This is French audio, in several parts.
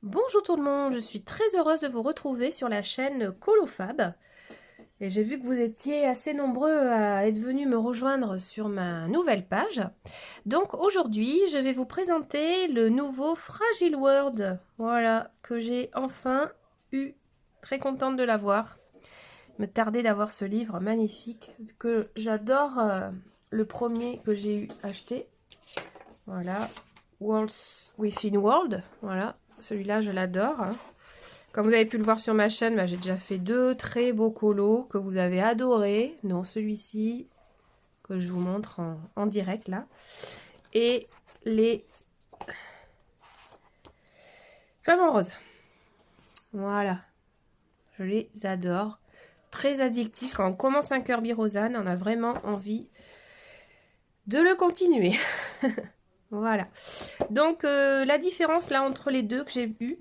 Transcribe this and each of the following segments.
Bonjour tout le monde, je suis très heureuse de vous retrouver sur la chaîne Colofab. Et j'ai vu que vous étiez assez nombreux à être venus me rejoindre sur ma nouvelle page. Donc aujourd'hui, je vais vous présenter le nouveau Fragile World. Voilà, que j'ai enfin eu. Très contente de l'avoir. Me tardait d'avoir ce livre magnifique, vu que j'adore le premier que j'ai eu acheté. Voilà, Worlds Within World, voilà. Celui-là, je l'adore. Comme vous avez pu le voir sur ma chaîne, j'ai déjà fait deux très beaux colos que vous avez adorés. Non, celui-ci que je vous montre en direct là. Et les flamants roses. Voilà. Je les adore. Très addictif. Quand on commence un Kirby Rosanne, on a vraiment envie de le continuer. Voilà. Donc, la différence là entre les deux que j'ai vu,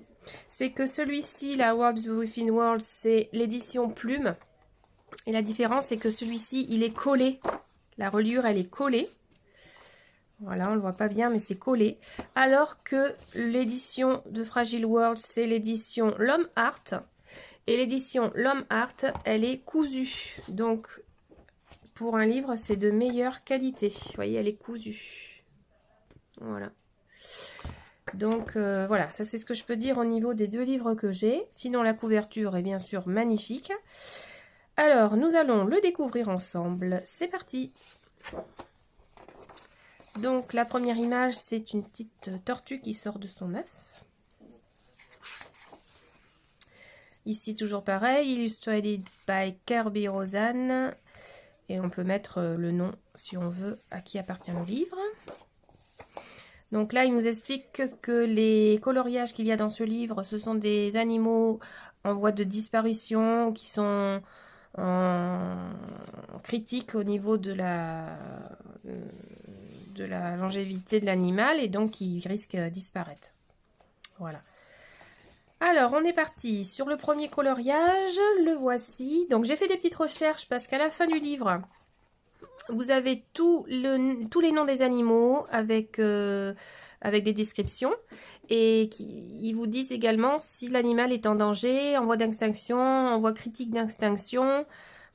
c'est que celui-ci, la Worlds Within Worlds, c'est l'édition plume. Et la différence, c'est que celui-ci, il est collé. La reliure, elle est collée. Voilà, on ne le voit pas bien, mais c'est collé. Alors que l'édition de Fragile World, c'est l'édition L'Homme Art. Et l'édition L'Homme Art, elle est cousue. Donc, pour un livre, c'est de meilleure qualité. Vous voyez, elle est cousue. Voilà. Donc voilà, ça c'est ce que je peux dire au niveau des deux livres que j'ai. Sinon la couverture est bien sûr magnifique. Alors nous allons le découvrir ensemble. C'est parti. Donc la première image, c'est une petite tortue qui sort de son œuf. Ici toujours pareil, illustrated by Kirby Rosanne. Et on peut mettre le nom si on veut à qui appartient le livre. Donc là, il nous explique que les coloriages qu'il y a dans ce livre, ce sont des animaux en voie de disparition, qui sont en critique au niveau de la longévité de l'animal et donc qui risquent de disparaître. Voilà. Alors, on est parti sur le premier coloriage, le voici. Donc, j'ai fait des petites recherches parce qu'à la fin du livre, vous avez tous les noms des animaux avec des descriptions et ils vous disent également si l'animal est en danger, en voie d'extinction, en voie critique d'extinction.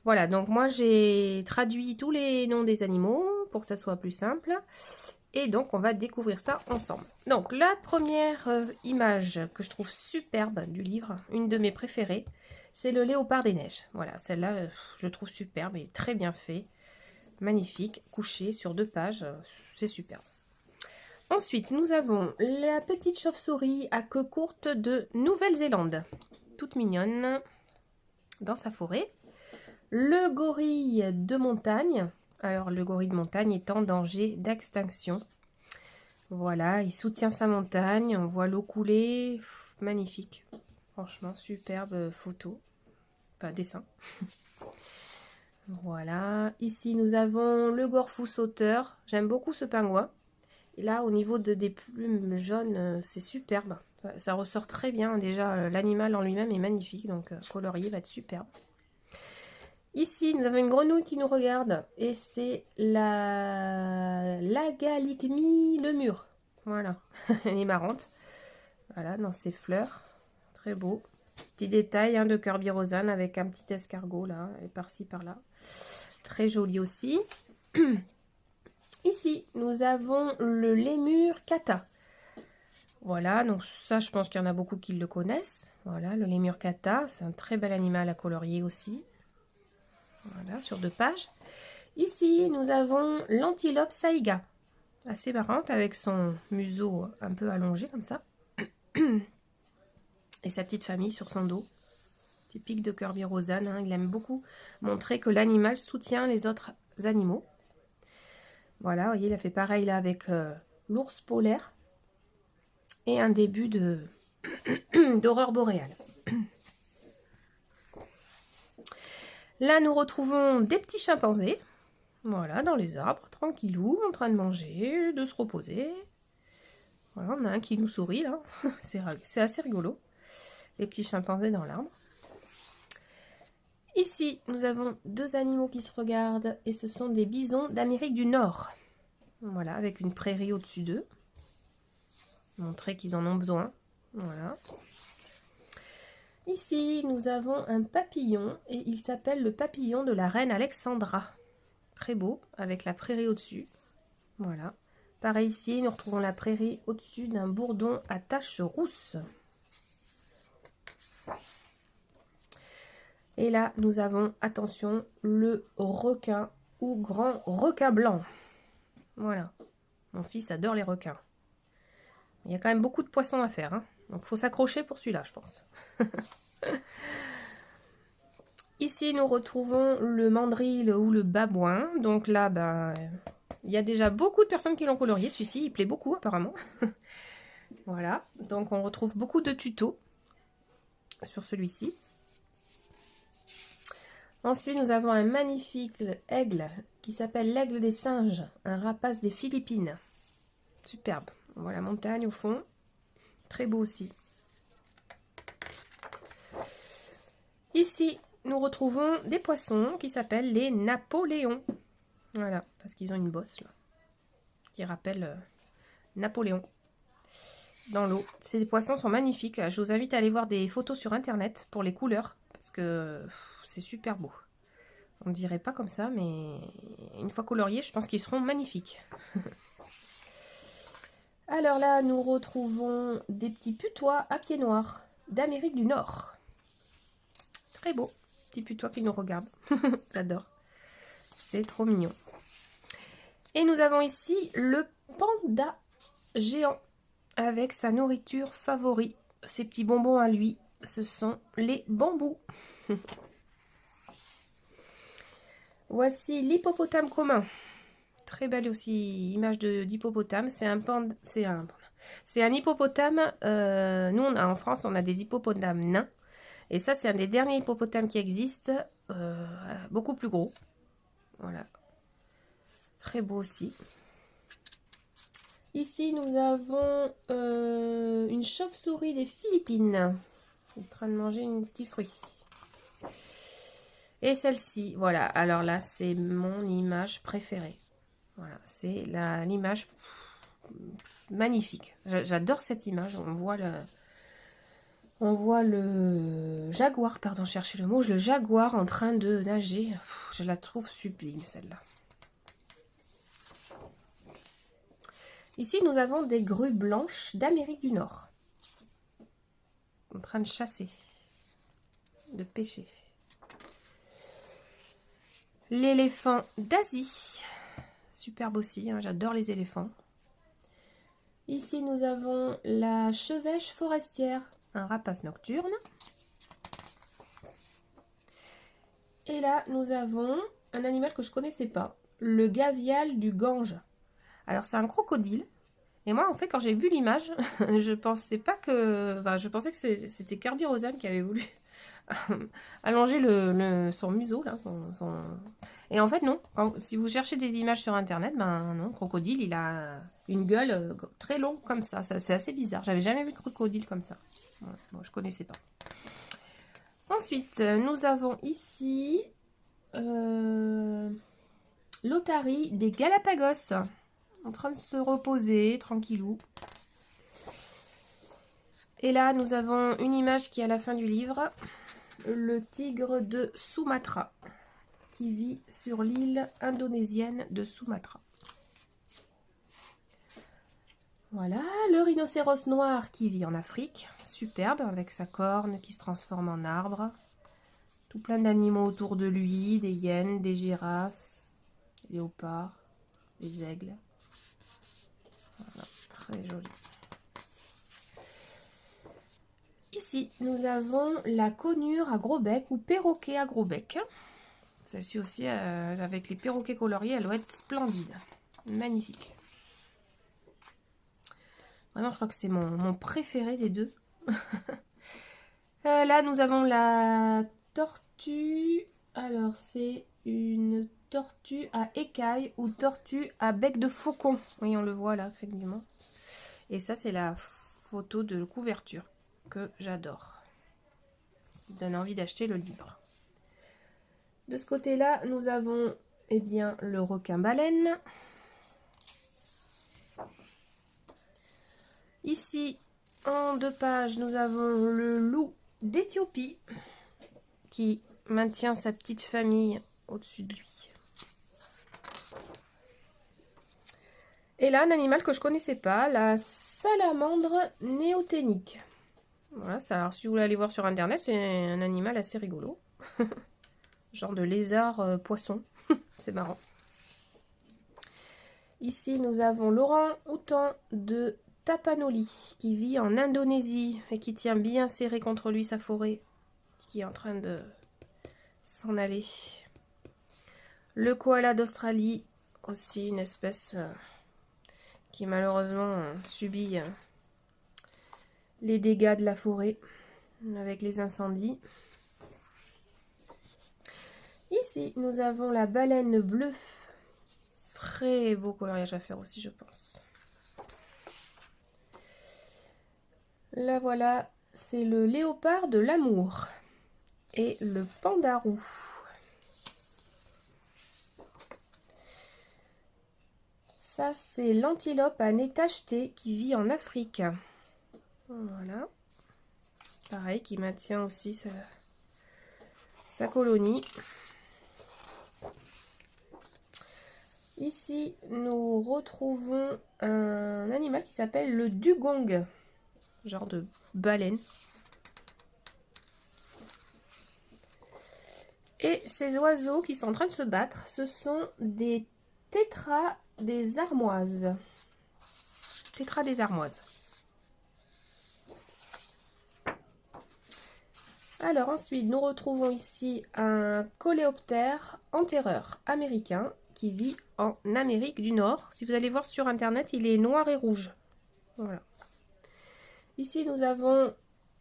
Voilà, donc moi j'ai traduit tous les noms des animaux pour que ça soit plus simple. Et donc on va découvrir ça ensemble. Donc la première image que je trouve superbe du livre, une de mes préférées, c'est le léopard des neiges. Voilà, celle-là je le trouve superbe et très bien fait. Magnifique, couché sur 2 pages, c'est super. Ensuite, nous avons la petite chauve-souris à queue courte de Nouvelle-Zélande, toute mignonne, dans sa forêt. Le gorille de montagne, alors le gorille de montagne est en danger d'extinction. Voilà, il soutient sa montagne, on voit l'eau couler, magnifique. Franchement, superbe photo, enfin dessin. Voilà, ici nous avons le gorfou sauteur. J'aime beaucoup ce pingouin. Et là, au niveau des plumes jaunes, c'est superbe. Ça ressort très bien. Déjà, l'animal en lui-même est magnifique. Donc, colorié va être superbe. Ici, nous avons une grenouille qui nous regarde. Et c'est la Lagalicmi le mur. Voilà, elle est marrante. Voilà, dans ses fleurs. Très beau. Petit détail de Kirby Rosanne avec un petit escargot là, et par-ci par-là. Très joli aussi. Ici, nous avons le lémur kata. Voilà, donc ça, je pense qu'il y en a beaucoup qui le connaissent. Voilà, le lémur kata, c'est un très bel animal à colorier aussi. Voilà, sur 2 pages. Ici, nous avons l'antilope saïga. Assez marrante, avec son museau un peu allongé comme ça. Et sa petite famille sur son dos. Typique de Kirby Rosanne, il aime beaucoup montrer que l'animal soutient les autres animaux. Voilà, vous voyez, il a fait pareil là avec l'ours polaire et un début d'aurore boréale. Là, nous retrouvons des petits chimpanzés, voilà, dans les arbres, tranquillou, en train de manger, de se reposer. Voilà, on a un qui nous sourit là, c'est assez rigolo, les petits chimpanzés dans l'arbre. Ici, nous avons 2 animaux qui se regardent et ce sont des bisons d'Amérique du Nord. Voilà, avec une prairie au-dessus d'eux. Montrer qu'ils en ont besoin. Voilà. Ici, nous avons un papillon et il s'appelle le papillon de la reine Alexandra. Très beau, avec la prairie au-dessus. Voilà. Pareil ici, nous retrouvons la prairie au-dessus d'un bourdon à taches rousses. Et là, nous avons, attention, le requin ou grand requin blanc. Voilà. Mon fils adore les requins. Il y a quand même beaucoup de poissons à faire, hein. Donc, il faut s'accrocher pour celui-là, je pense. Ici, nous retrouvons le mandril ou le babouin. Donc là, ben, il y a déjà beaucoup de personnes qui l'ont colorié. Celui-ci, il plaît beaucoup, apparemment. Voilà. Donc, on retrouve beaucoup de tutos sur celui-ci. Ensuite, nous avons un magnifique aigle qui s'appelle l'aigle des singes. Un rapace des Philippines. Superbe. On voit la montagne au fond. Très beau aussi. Ici, nous retrouvons des poissons qui s'appellent les Napoléons. Voilà, parce qu'ils ont une bosse là, qui rappelle Napoléon dans l'eau. Ces poissons sont magnifiques. Je vous invite à aller voir des photos sur internet pour les couleurs, parce que c'est super beau. On ne dirait pas comme ça, mais une fois coloriés, je pense qu'ils seront magnifiques. Alors là, nous retrouvons des petits putois à pieds noirs d'Amérique du Nord. Très beau. Petit putois qui nous regarde. J'adore. C'est trop mignon. Et nous avons ici le panda géant avec sa nourriture favorite. Ses petits bonbons à lui, ce sont les bambous. Voici l'hippopotame commun. Très belle aussi image d'hippopotame. C'est un hippopotame. Nous, en France, on a des hippopotames nains. Et ça, c'est un des derniers hippopotames qui existent. Beaucoup plus gros. Voilà. Très beau aussi. Ici, nous avons une chauve-souris des Philippines. En train de manger un petit fruit. Et celle-ci, voilà. Alors là, c'est mon image préférée. Voilà, c'est l'image magnifique. J'adore cette image. On voit le jaguar, pardon, chercher le mot, le jaguar en train de nager. Je la trouve sublime, celle-là. Ici, nous avons des grues blanches d'Amérique du Nord. En train de chasser, de pêcher. L'éléphant d'Asie. Superbe aussi, hein, j'adore les éléphants. Ici, nous avons la chevêche forestière, un rapace nocturne. Et là, nous avons un animal que je ne connaissais pas, le gavial du Gange. Alors, c'est un crocodile. Et moi, en fait, quand j'ai vu l'image, je pensais pas que... Enfin, je pensais que c'était Kirby Rosen qui avait voulu allonger son museau, là. Et en fait, non. Si vous cherchez des images sur Internet, ben non, crocodile, il a une gueule très longue comme ça. C'est assez bizarre. J'avais jamais vu de crocodile comme ça. Ouais, bon, je connaissais pas. Ensuite, nous avons ici l'otarie des Galapagos. En train de se reposer, tranquillou. Et là, nous avons une image qui est à la fin du livre. Le tigre de Sumatra, qui vit sur l'île indonésienne de Sumatra. Voilà, le rhinocéros noir qui vit en Afrique. Superbe, avec sa corne qui se transforme en arbre. Tout plein d'animaux autour de lui, des hyènes, des girafes, des léopards, des aigles. Voilà, très joli. Ici, nous avons la conure à gros bec ou perroquet à gros bec. Celle-ci aussi, avec les perroquets coloriés, elle doit être splendide. Magnifique. Vraiment, je crois que c'est mon préféré des deux. Là, nous avons la tortue. Alors, c'est une tortue à écailles ou tortue à bec de faucon. Oui, on le voit là, effectivement. Et ça, c'est la photo de couverture que j'adore. Qui donne envie d'acheter le livre. De ce côté-là, nous avons eh bien, le requin-baleine. Ici, En 2 pages, nous avons le loup d'Éthiopie qui maintient sa petite famille au-dessus de lui. Et là, un animal que je connaissais pas, la salamandre néoténique. Voilà, ça, alors si vous voulez aller voir sur internet, c'est un animal assez rigolo. Genre de lézard poisson. C'est marrant. Ici, nous avons l'orang-outan de Tapanuli qui vit en Indonésie et qui tient bien serré contre lui sa forêt qui est en train de s'en aller. Le koala d'Australie, aussi une espèce qui malheureusement subit les dégâts de la forêt avec les incendies. Ici, nous avons la baleine bleue. Très beau coloriage à faire aussi, je pense. Là, voilà, c'est le léopard de l'amour et le pandarou. Ça, c'est l'antilope à nez tacheté qui vit en Afrique. Voilà. Pareil, qui maintient aussi sa colonie. Ici, nous retrouvons un animal qui s'appelle le dugong, genre de baleine. Et ces oiseaux qui sont en train de se battre, ce sont des tétras des armoises. Tétras des armoises. Alors ensuite, nous retrouvons ici un coléoptère enterreur américain qui vit en Amérique du Nord. Si vous allez voir sur internet, il est noir et rouge. Voilà. Ici, nous avons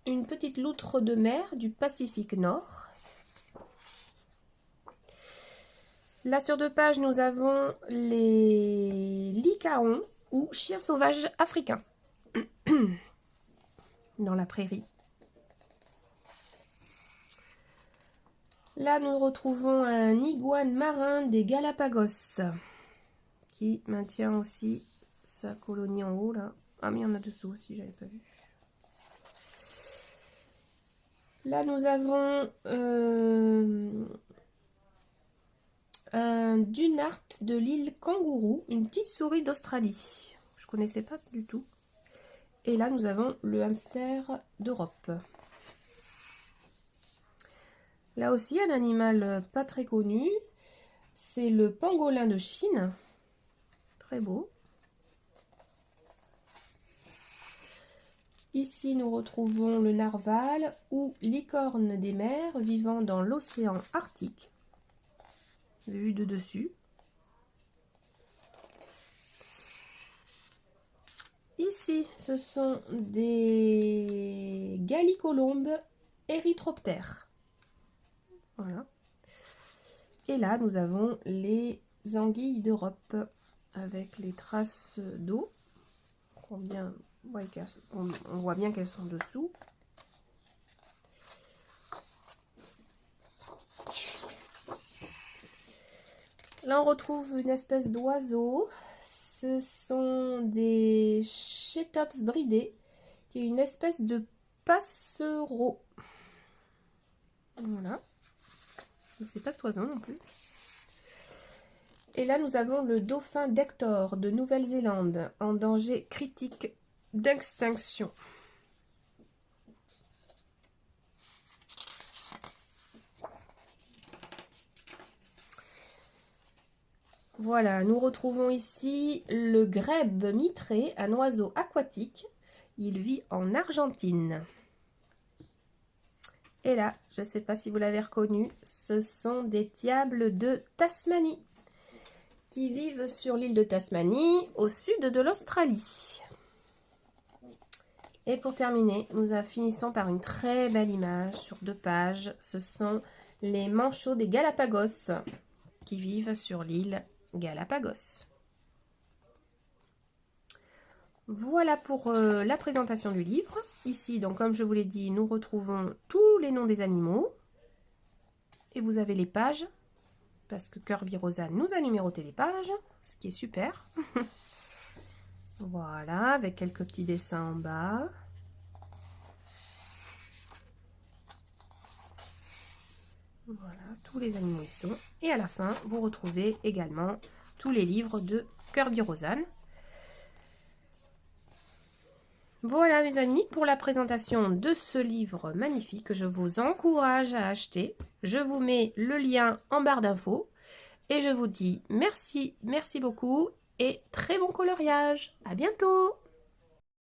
une petite loutre de mer du Pacifique Nord. Là, sur 2 pages, nous avons les lycaons ou chiens sauvages africains dans la prairie. Là, nous retrouvons un iguane marin des Galapagos qui maintient aussi sa colonie en haut là. Ah, mais il y en a dessous aussi, j'avais pas vu. Là, nous avons un dunart de l'île Kangourou, une petite souris d'Australie. Je connaissais pas du tout. Et là, nous avons le hamster d'Europe. Là aussi, un animal pas très connu. C'est le pangolin de Chine. Très beau. Ici, nous retrouvons le narval ou licorne des mers vivant dans l'océan Arctique. Vu de dessus. Ici, ce sont des gallicolombes érythroptères. Voilà. Et là, nous avons les anguilles d'Europe avec les traces d'eau. On voit bien qu'elles sont dessous. Là, on retrouve une espèce d'oiseau. Ce sont des chétops bridés, qui est une espèce de passereau. Voilà. C'est pas cet oiseau non plus. Et là, nous avons le dauphin d'Hector de Nouvelle-Zélande, en danger critique d'extinction. Voilà, nous retrouvons ici le grèbe mitré, un oiseau aquatique. Il vit en Argentine. Et là, je ne sais pas si vous l'avez reconnu, ce sont des diables de Tasmanie qui vivent sur l'île de Tasmanie, au sud de l'Australie. Et pour terminer, nous finissons par une très belle image sur 2 pages. Ce sont les manchots des Galapagos qui vivent sur l'île Galapagos. Voilà pour la présentation du livre. Ici, donc, comme je vous l'ai dit, nous retrouvons tous les noms des animaux. Et vous avez les pages, parce que Kirby Rosa nous a numéroté les pages, ce qui est super. Voilà, avec quelques petits dessins en bas. Voilà, tous les animaux y sont. Et à la fin, vous retrouvez également tous les livres de Kirby Rosanne. Voilà mes amis, pour la présentation de ce livre magnifique, je vous encourage à acheter. Je vous mets le lien en barre d'infos. Et je vous dis merci, merci beaucoup et très bon coloriage. À bientôt!